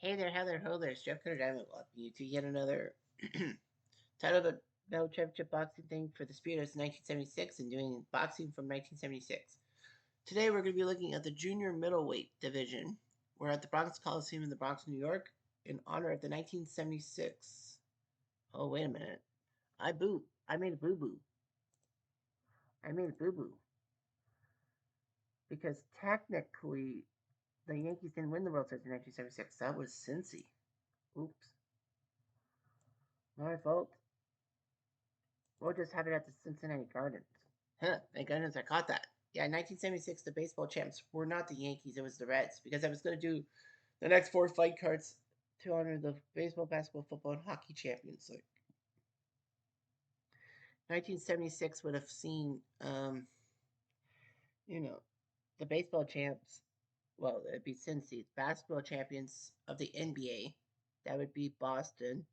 Hey there, how there, ho there. It's Jeff Cutter Diamond welcoming you to yet another titled the No Championship Boxing thing for the Spirit of 1976 and doing boxing from 1976. Today we're going to be looking at the junior middleweight division. We're at the Bronx Coliseum in the Bronx, New York in honor of the 1976. Oh, wait a minute. I made a boo-boo. I made a boo-boo. Because technically, the Yankees didn't win the World Series in 1976. That was Cincy. Oops. My fault. We'll just have it at the Cincinnati Gardens. Huh, thank goodness I caught that. Yeah, 1976, the baseball champs were not the Yankees, it was the Reds. Because I was going to do the next 4 fight cards to honor the baseball, basketball, football, and hockey champions. Like 1976 would have seen, the baseball champs. Well, it'd be Cincy, basketball champions of the NBA. That would be Boston.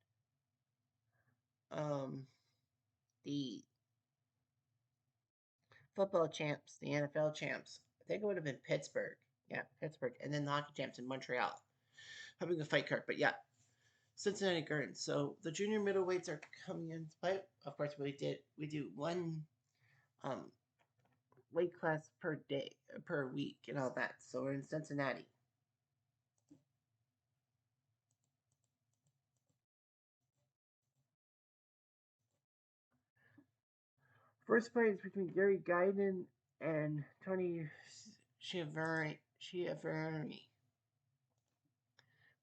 The football champs, the NFL champs. I think it would have been Pittsburgh. Yeah, Pittsburgh. And then the hockey champs in Montreal. Having a fight card. But yeah, Cincinnati Gardens. So the junior middleweights are coming in to fight. Of course, we do one weight class per day, per week, and all that. So we're in Cincinnati. First fight is between Gary Guyton and Tony Schiavone.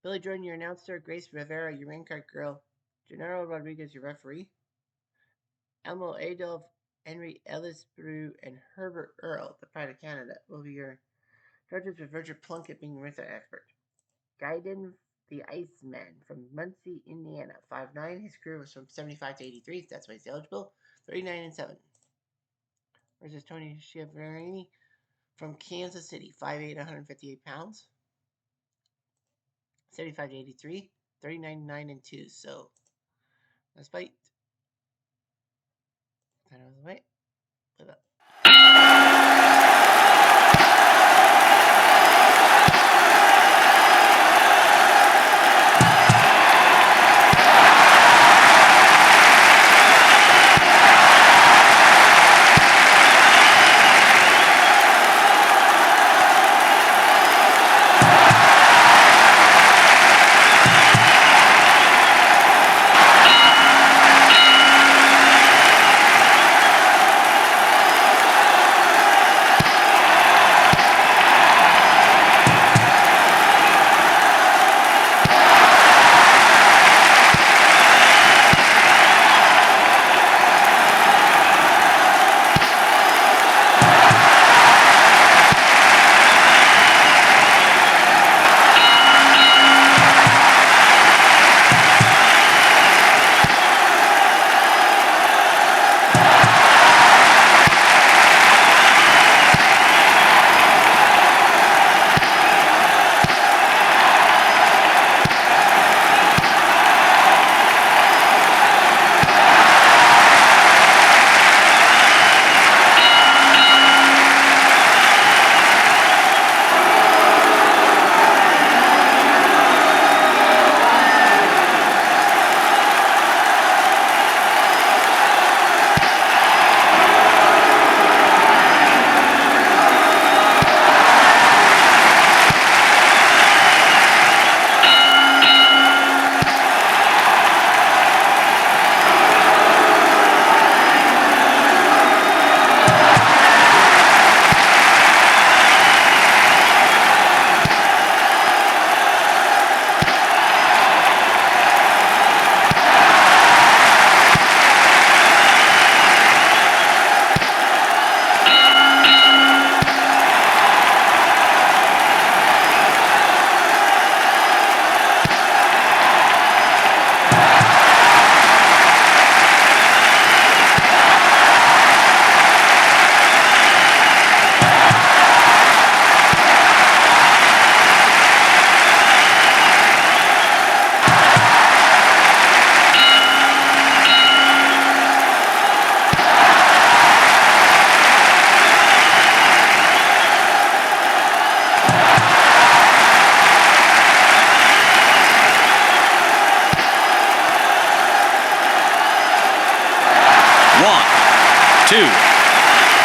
Billy Jordan, your announcer. Grace Rivera, your ring card girl. Gennaro Rodriguez, your referee. Elmo Adolf, Henry Ellisbrew, and Herbert Earl, the Pride of Canada, will be your judges, with Roger Plunkett being the ring expert. Guyton, the Iceman, from Muncie, Indiana, 5'9". His career was from 75 to 83. That's why he's eligible. 39-7. Versus Tony Schiavone from Kansas City, 5'8", 158 pounds. 75 to 83. 39-9-2. So let's fight. That out of the way. Put up.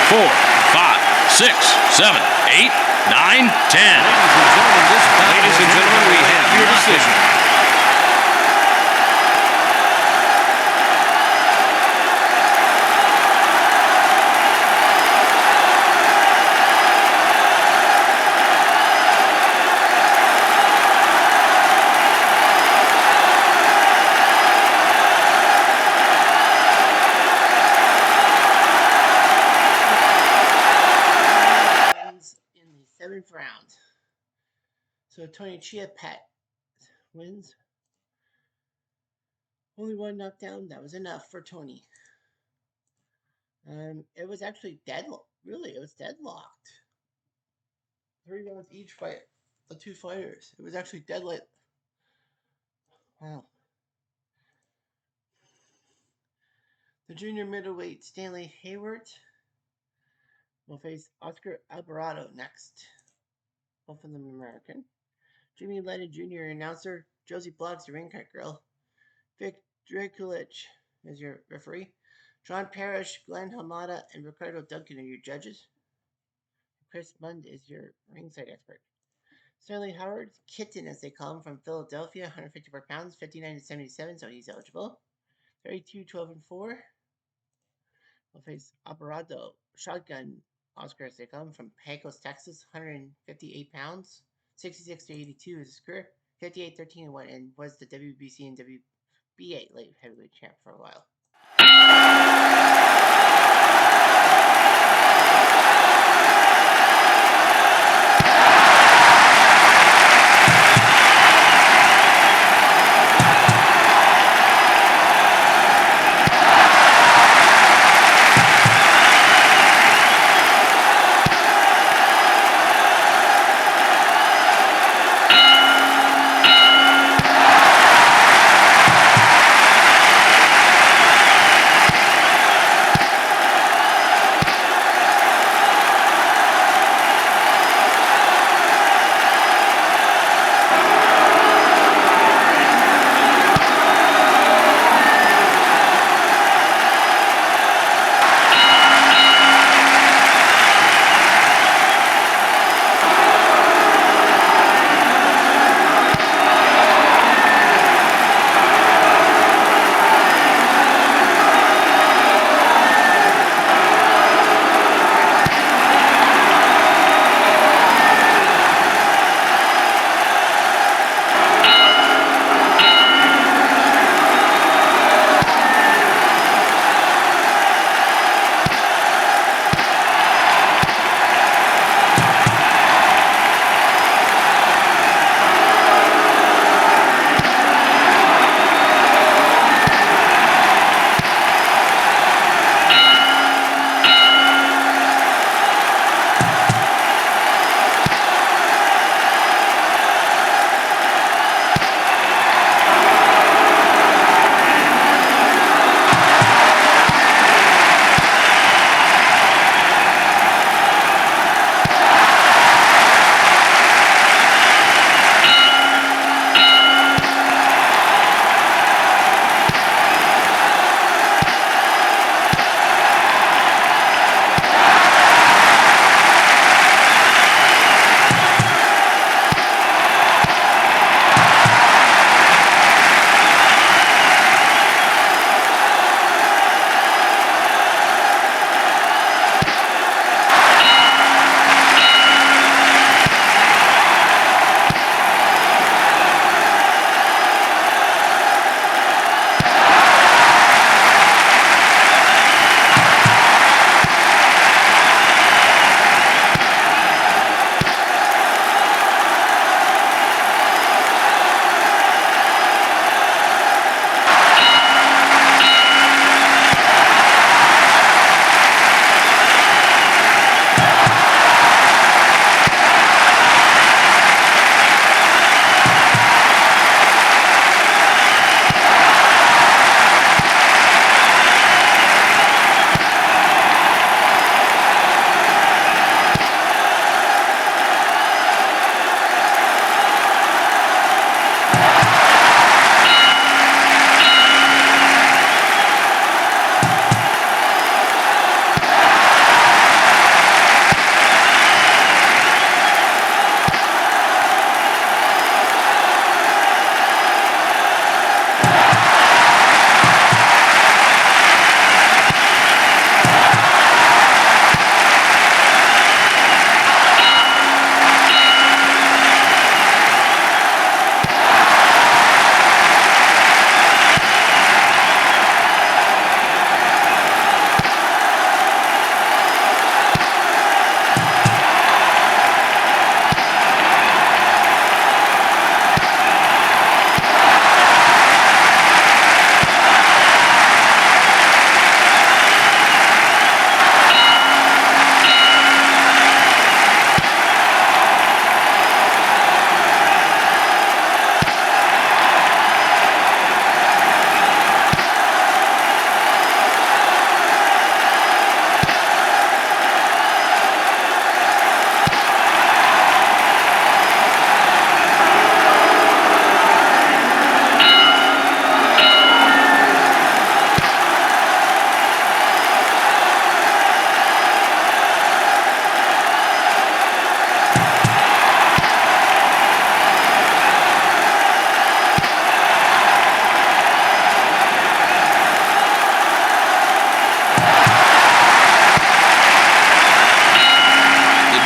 4, 5, 6, 7, 8, 9, 10. Ladies and gentlemen, we have your decision. In the 7th round. So Tony Chia-Pet wins. Only one knockdown. That was enough for Tony. It was actually deadlocked. Really, it was deadlocked. 3 rounds each by the 2 fighters. It was actually deadlocked. Wow. The junior middleweight Stanley Hayward will face Oscar Alvarado next. Both of them American. Jimmy Lennon Jr. announcer. Josie Bloggs, the ring cut girl. Vic Draculich is your referee. John Parrish, Glenn Hamada, and Ricardo Duncan are your judges. Chris Mund is your ringside expert. Stanley Howard, Kitten as they call him, from Philadelphia, 154 pounds, 59 to 77, so he's eligible. 32, 12, and 4. Will face Alvarado, Shotgun Oscar as they call him, from Pecos, Texas, 158 pounds, 66 to 82 is his career. 58, 13, and 1, and was the WBC and WBA light heavyweight champ for a while.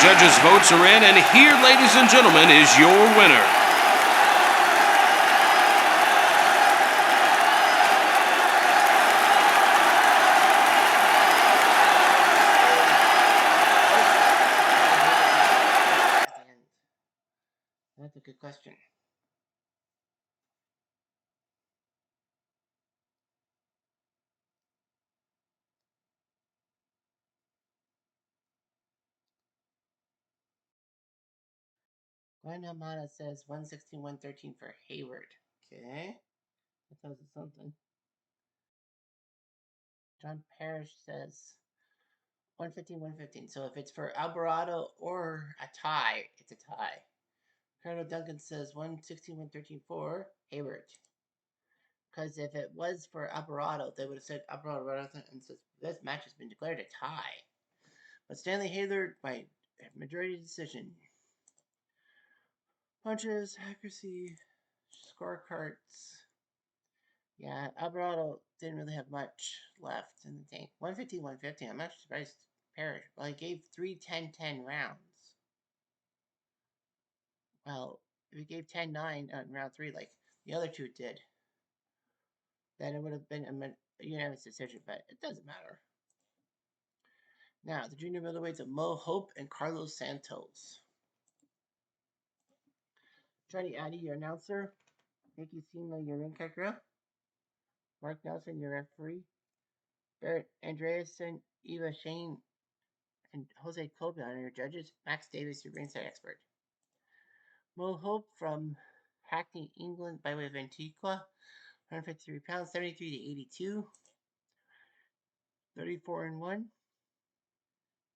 judges' votes are in, and here, ladies and gentlemen, is your winner. That's a good question. Glenn Hamada says 116, 113 for Hayward. Okay. That tells us something. John Parrish says 115, 115. So if it's for Alvarado or a tie, it's a tie. Colonel Duncan says 116, 113 for Hayward. Because if it was for Alvarado, they would have said Alvarado and says this match has been declared a tie. But Stanley Hayward by majority decision. Punches, accuracy, scorecards. Yeah, Alvarado didn't really have much left in the tank. 150, 150. I'm actually surprised Parrish. Well, he gave 3 10-10 rounds. Well, if he gave 10-9 in round 3 like the other two did, then it would have been a unanimous decision, but it doesn't matter. Now, the junior middleweights of Mo Hope and Carlos Santos. Johnny Addy, your announcer. Nikki Sima, your ring girl. Mark Nelson, your referee. Barrett Andreasen, Eva Shane, and Jose Cobian, your judges. Max Davis, your ringside expert. Mo Hope from Hackney, England, by way of Antigua. 153 pounds, 73 to 82. 34-1.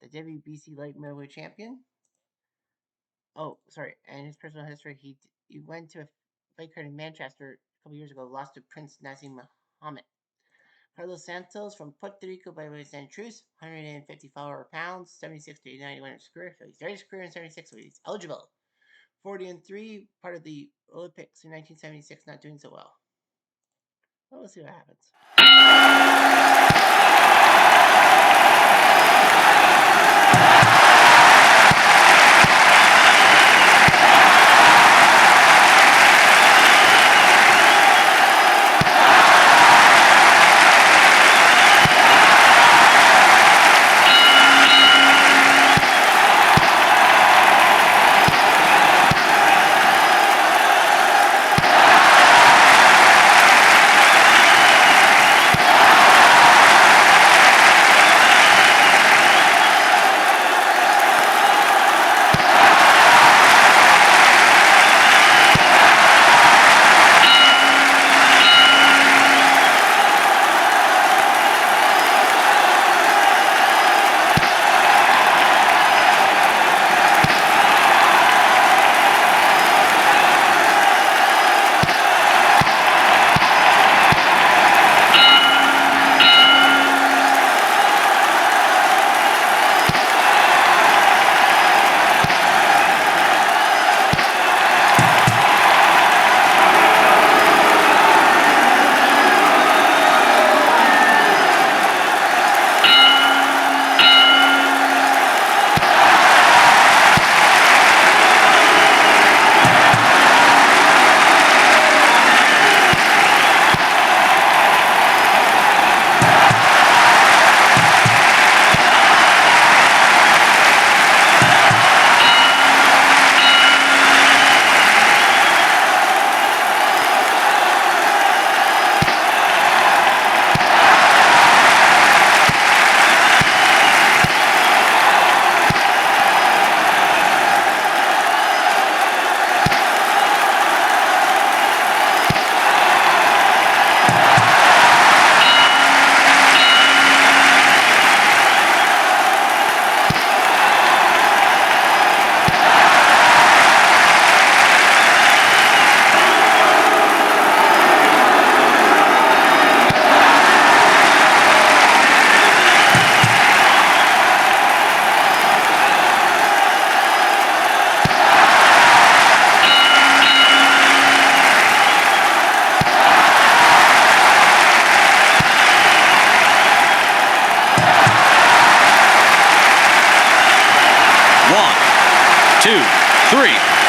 The WBC light middleweight champion. Oh, sorry. And his personal history, he went to a fight card in Manchester a couple years ago, lost to Prince Nazim Mohammed. Carlos Santos from Puerto Rico by way of San Cruz, 154 pounds, 76 to 91 in his career. So he started his career in 76, so he's eligible. 40-3, part of the Olympics in 1976, not doing so well. Well, we'll see what happens.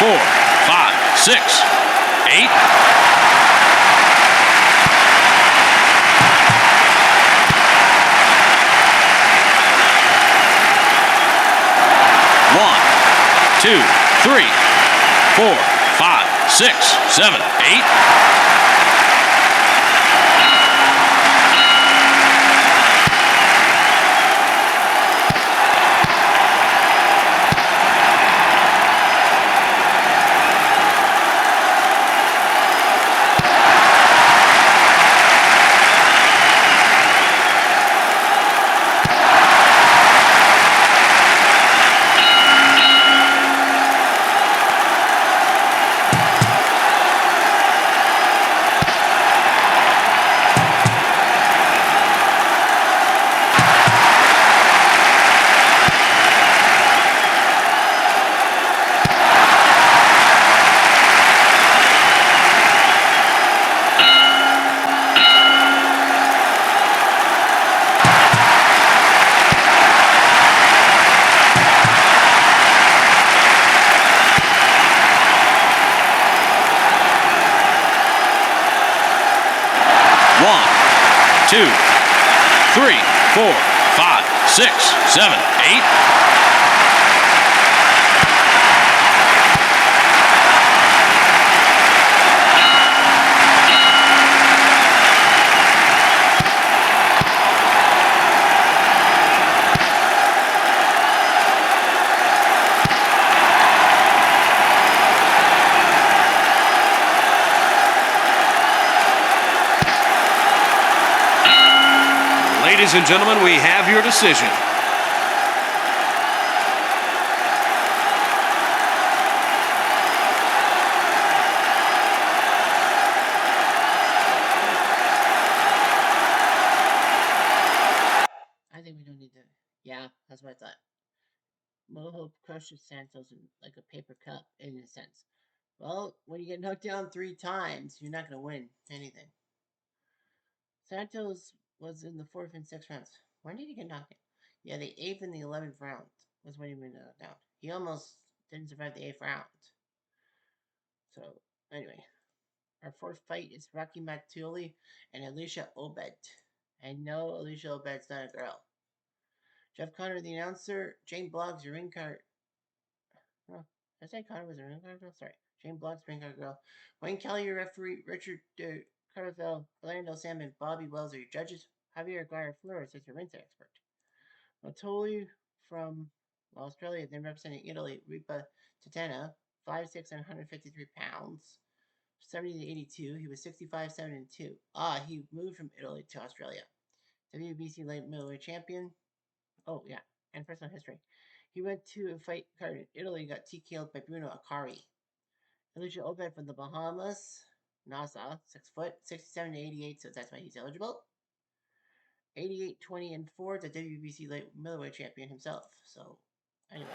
4, 5, 6, 8. 1, 2, 3, 4, 5, 6, 7, 8. 1, 2, 3, 4, 5, 6, 7, 8. Ladies and gentlemen, we have your decision. I think we don't need to. Yeah, that's what I thought. Moho crushes Santos in like a paper cup, in a sense. Well, when you get knocked down 3 times, you're not going to win anything. Santos was in the 4th and 6th rounds. When did he get knocked down? Yeah, the 8th and the 11th round was when he went down. He almost didn't survive the 8th round. So, anyway, our 4th fight is Rocky Matuli and Alicia Obed. And no, Alicia Obed's not a girl. Jeff Connor, the announcer. Jane Bloggs, your ring card. Oh, did I say Connor was a ring card girl? Sorry. Jane Bloggs, ring card girl. Wayne Kelly, your referee. Richard Carvell, Orlando Salmon, Bobby Wells are your judges. Javier Aguirre Flores is your rinse expert. Matoli from Australia, then representing Italy, Ripa Titana, 5'6" and 153 pounds. 70 to 82. He was 65, 7 and 2. He moved from Italy to Australia. WBC light middleweight champion. Oh, yeah. And personal history. He went to a fight card in Italy, got TKO'd by Bruno Akari. Alicia Obed from the Bahamas. Nassau, 6 foot, 67 to 88, so that's why he's eligible. 88, 20, and 4, the WBC light middleweight champion himself. So, anyway.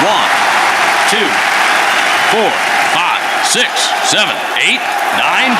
1, 2, 4, 5, 6, 7, 8, 9.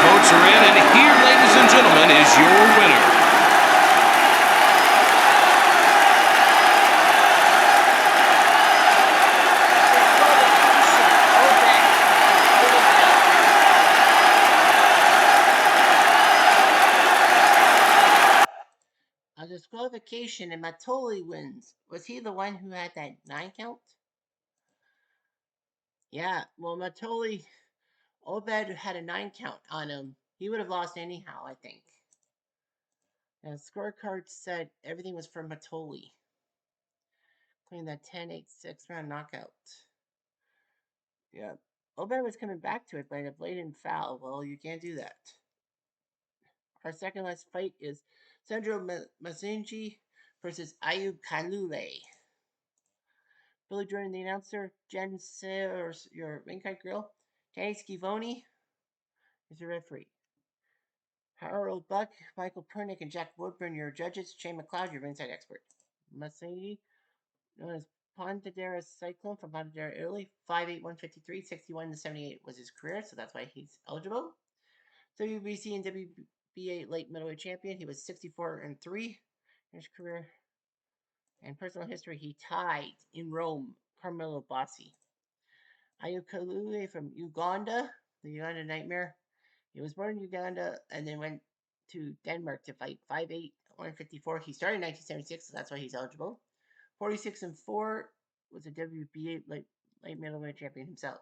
Votes are in, and here, ladies and gentlemen, is your winner. A disqualification and Matoli wins. Was he the one who had that 9 count? Yeah, well, Matoli, Obed had a 9 count on him. He would have lost anyhow, I think. And the scorecard said everything was for Matoli, including that 10-8 6-round knockout. Yeah. Obed was coming back to it, but a blatant foul. Well, you can't do that. Our second last fight is Sandro Mazinji versus Ayub Kalule. Billy Jordan, the announcer. Jen Sayers, your ringside girl. Danny Schivoni is your referee. Harold Buck, Michael Pernick, and Jack Woodburn, your judges. Shane McLeod, your ringside expert. Mazinji, known as Pontedera Cyclone from Pontedera, Italy. 5'8", 153, 61 to 78 was his career, so that's why he's eligible. WBC and WBA late middleweight champion. He was 64-3 in his career. And personal history, he tied in Rome Carmelo Bossi. Ayukalule from Uganda, the Uganda Nightmare. He was born in Uganda and then went to Denmark to fight. 5'8", 154. He started in 1976, so that's why he's eligible. 46-4 was a WBA late middleweight champion himself.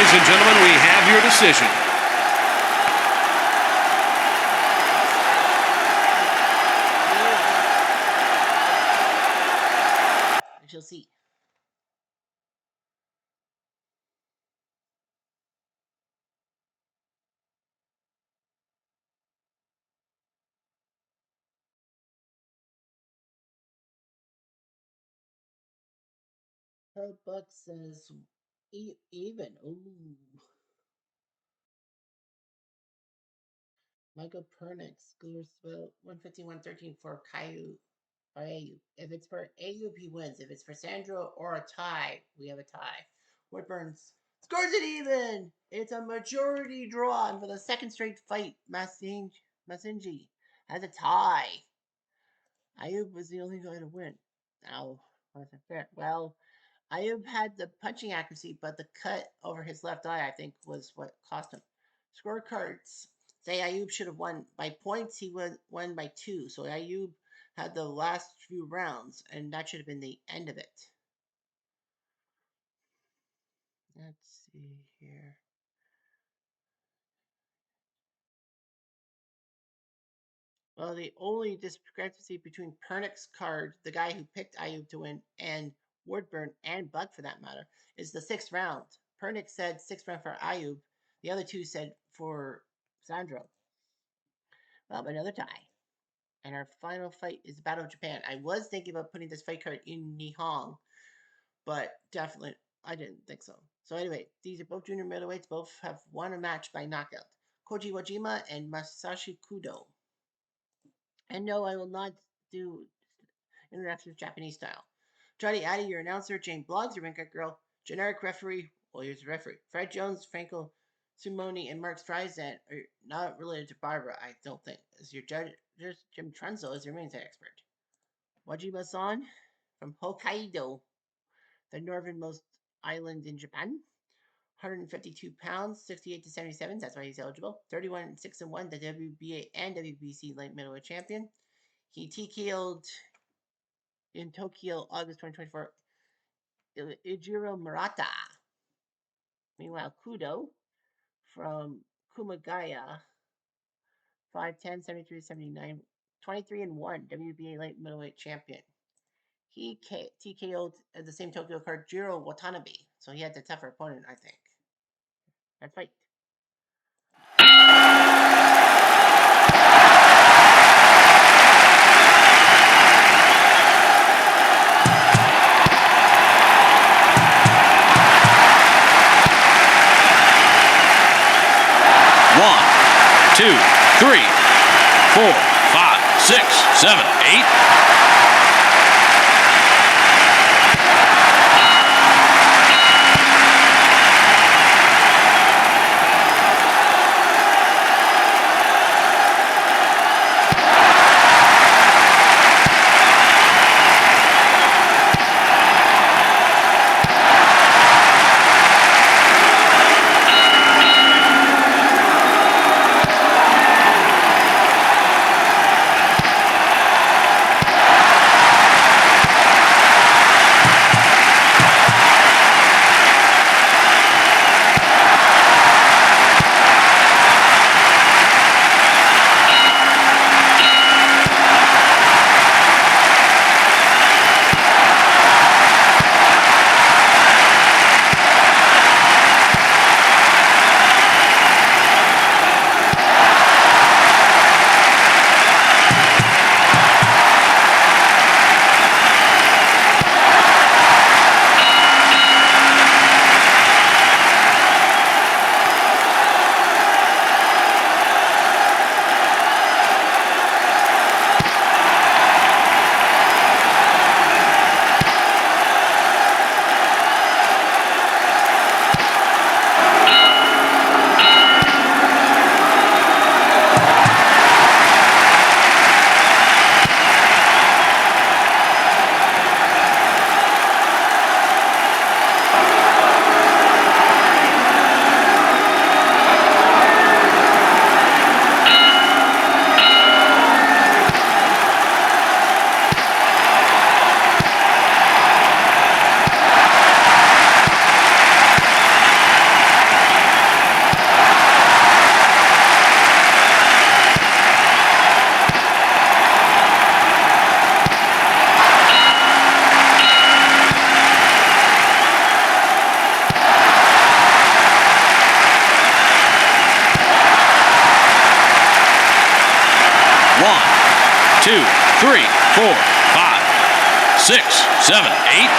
Ladies and gentlemen, we have your decision. We shall see. Her book says even. Ooh. Michael Pernix scores well 151-13 for Caillou. If it's for Ayub, he wins. If it's for Sandro or a tie, we have a tie. Woodburn scores it even. It's a majority draw, and for the second straight fight, Masinji has a tie. Ayub was the only guy to win. Now, wasn't fair. Well, Ayub had the punching accuracy, but the cut over his left eye, I think, was what cost him. Scorecards say Ayub should have won by points. He won by 2. So Ayub had the last few rounds, and that should have been the end of it. Let's see here. Well, the only discrepancy between Pernix's card, the guy who picked Ayub to win, and Woodburn and Buck for that matter, is the 6th round. Pernix said 6th round for Ayub. The other two said for Sandro. Well, another tie. And our final fight is Battle of Japan. I was thinking about putting this fight card in Nihon, but definitely I didn't think so. So anyway, these are both junior middleweights. Both have won a match by knockout. Koji Wajima and Masashi Kudo. And no, I will not do international Japanese style. Johnny Addy, your announcer. Jane Bloggs, your ring girl. Generic referee. Well, here's the referee. Fred Jones, Franco Simoni, and Mark Streisand are not related to Barbara, I don't think. As your judge, Jim Trenzel is your ringside expert. Wajima-san from Hokkaido, the northernmost island in Japan. 152 pounds, 68 to 77. That's why he's eligible. 31-6-1, the WBA and WBC light middleweight champion. He TKO'd in Tokyo, August 2024, Ijiro Murata. Meanwhile, Kudo from Kumagaya, 5'10", 73 79, 23-1, WBA light middleweight champion. He TKO'd at the same Tokyo card Jiro Watanabe, so he had the tougher opponent, I think. Let's fight. One, two, three, 4, 5, 6, 7, 8. 2, 3, 4, 5, 6, 7, 8.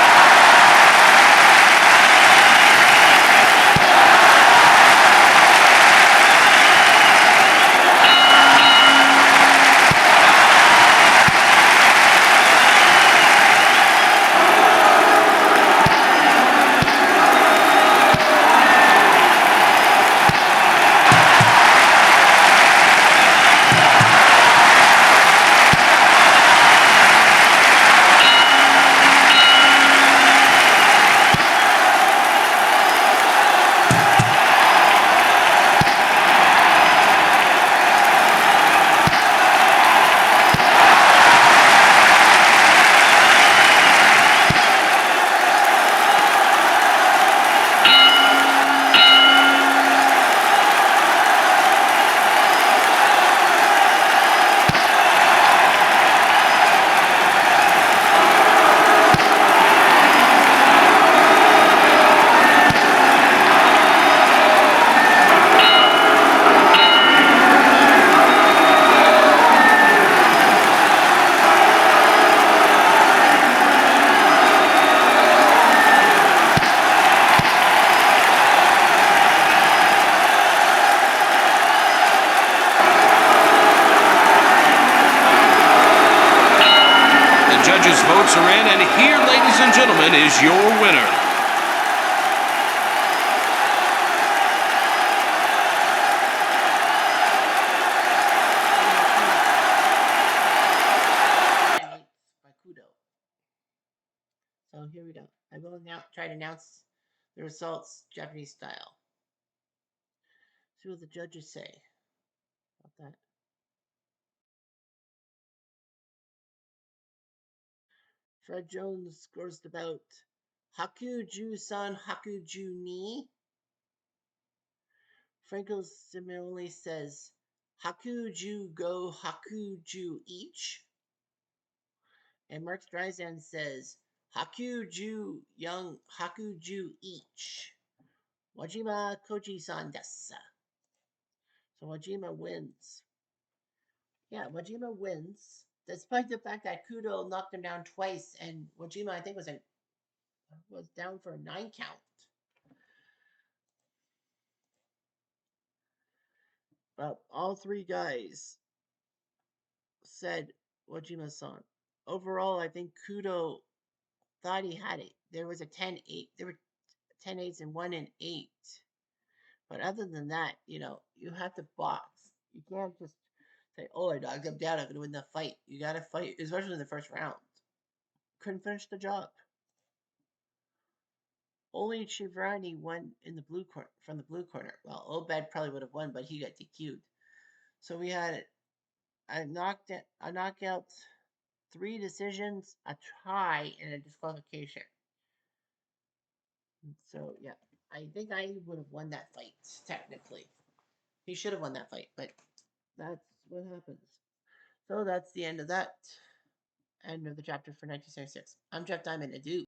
Judges' votes are in, and here, ladies and gentlemen, is your winner. By Kudo. So here we go. I will now try to announce the results Japanese style. See what the judges say about that. Fred Jones scores the bout. Hakuju-san Hakuju ni. Franco Simeone says Hakuju go Hakuju each. And Mark Streisand says Hakuju young Hakuju each. Wajima Koji-san desu. So Wajima wins. Yeah, Wajima wins, despite the fact that Kudo knocked him down twice, and Wajima, I think, was down for a 9 count. But all three guys said Wajima-san. Overall, I think Kudo thought he had it. There was a 10-8. There were 10-8s and 1 and 8. But other than that, you have to box. You can't just say, "Oh, I knocked him down. I'm going to win the fight." You got to fight, especially in the first round. Couldn't finish the job. Only Chivrani won in the blue corner from the blue corner. Well, Obed probably would have won, but he got DQ'd. So we had a knockout, 3 decisions, a tie, and a disqualification. So yeah, I think I would have won that fight technically. He should have won that fight, but that's what happens. So that's the end of that. End of the chapter for 1976. I'm Jeff Diamond. Adieu.